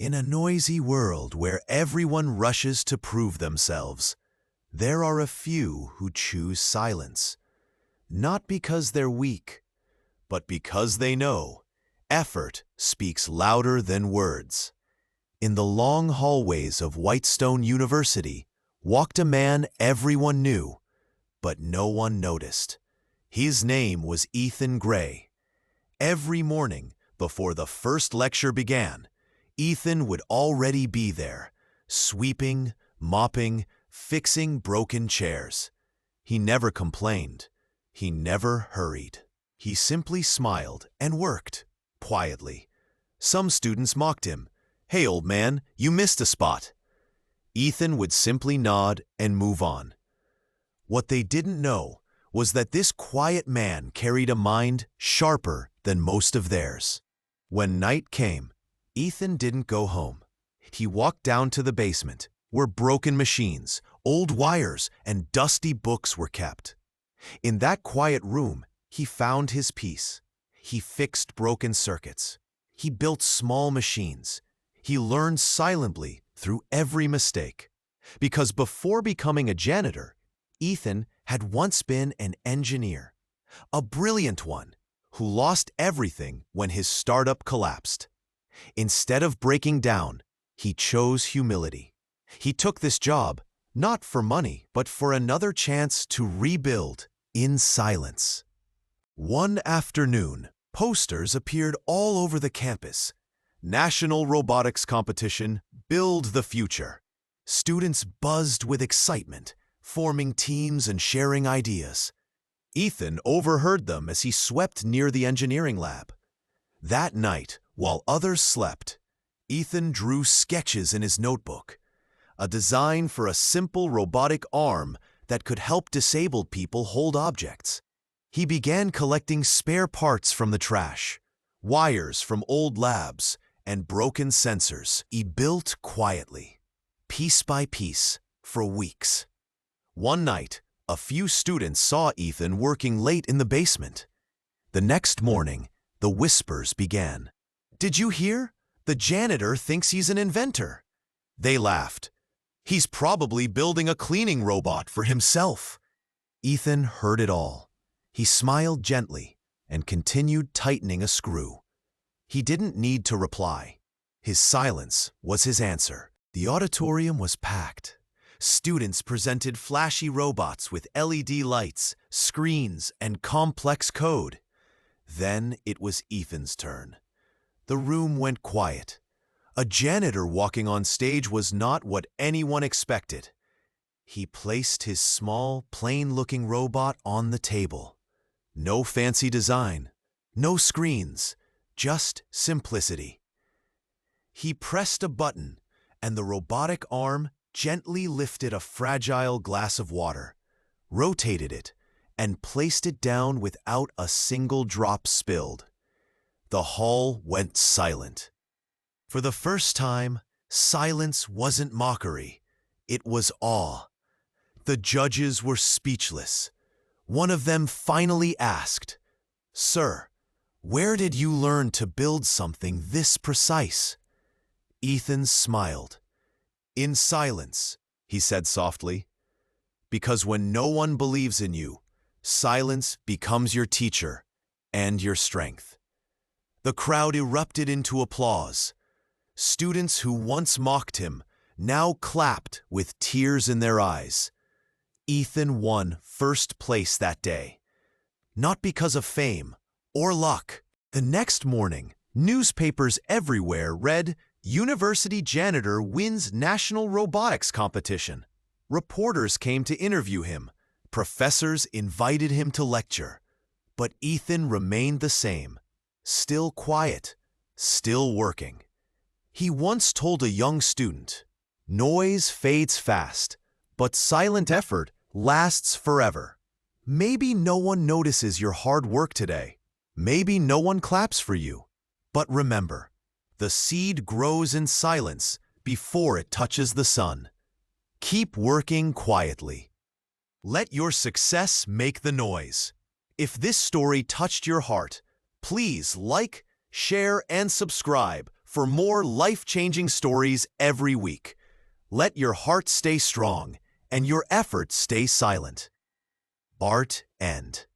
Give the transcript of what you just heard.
In a noisy world where everyone rushes to prove themselves, there are a few who choose silence. Not because they're weak, but because they know effort speaks louder than words. In the long hallways of Whitestone University walked a man everyone knew, but no one noticed. His name was Ethan Gray. Every morning, before the first lecture began, Ethan would already be there, sweeping, mopping, fixing broken chairs. He never complained. He never hurried. He simply smiled and worked, quietly. Some students mocked him. "Hey, old man, you missed a spot." Ethan would simply nod and move on. What they didn't know was that this quiet man carried a mind sharper than most of theirs. When night came, Ethan didn't go home. He walked down to the basement, where broken machines, old wires, and dusty books were kept. In that quiet room, he found his peace. He fixed broken circuits. He built small machines. He learned silently through every mistake. Because before becoming a janitor, Ethan had once been an engineer, a brilliant one who lost everything when his startup collapsed. Instead of breaking down, he chose humility. He took this job not for money, but for another chance to rebuild in silence. One afternoon, posters appeared all over the campus. National Robotics Competition, Build the Future. Students buzzed with excitement, forming teams and sharing ideas. Ethan overheard them as he swept near the engineering lab. That night, while others slept, Ethan drew sketches in his notebook, a design for a simple robotic arm that could help disabled people hold objects. He began collecting spare parts from the trash, wires from old labs, and broken sensors. He built quietly, piece by piece, for weeks. One night, a few students saw Ethan working late in the basement. The next morning, the whispers began. "Did you hear? The janitor thinks he's an inventor." They laughed. "He's probably building a cleaning robot for himself." Ethan heard it all. He smiled gently and continued tightening a screw. He didn't need to reply. His silence was his answer. The auditorium was packed. Students presented flashy robots with LED lights, screens, and complex code. Then it was Ethan's turn. The room went quiet. A janitor walking on stage was not what anyone expected. He placed his small, plain-looking robot on the table. No fancy design, no screens, just simplicity. He pressed a button, and the robotic arm gently lifted a fragile glass of water, rotated it, and placed it down without a single drop spilled. The hall went silent. For the first time, silence wasn't mockery. It was awe. The judges were speechless. One of them finally asked, "Sir, where did you learn to build something this precise?" Ethan smiled. "In silence," he said softly. "Because when no one believes in you, silence becomes your teacher and your strength." The crowd erupted into applause. Students who once mocked him now clapped with tears in their eyes. Ethan won first place that day, not because of fame or luck. The next morning, newspapers everywhere read, "University Janitor Wins National Robotics Competition." Reporters came to interview him. Professors invited him to lecture. But Ethan remained the same, still quiet, still working. He once told a young student, "Noise fades fast, but silent effort lasts forever." Maybe no one notices your hard work today. Maybe no one claps for you. But remember, the seed grows in silence before it touches the sun. Keep working quietly. Let your success make the noise. If this story touched your heart, please like, share, and subscribe for more life-changing stories every week. Let your heart stay strong and your efforts stay silent. Art End.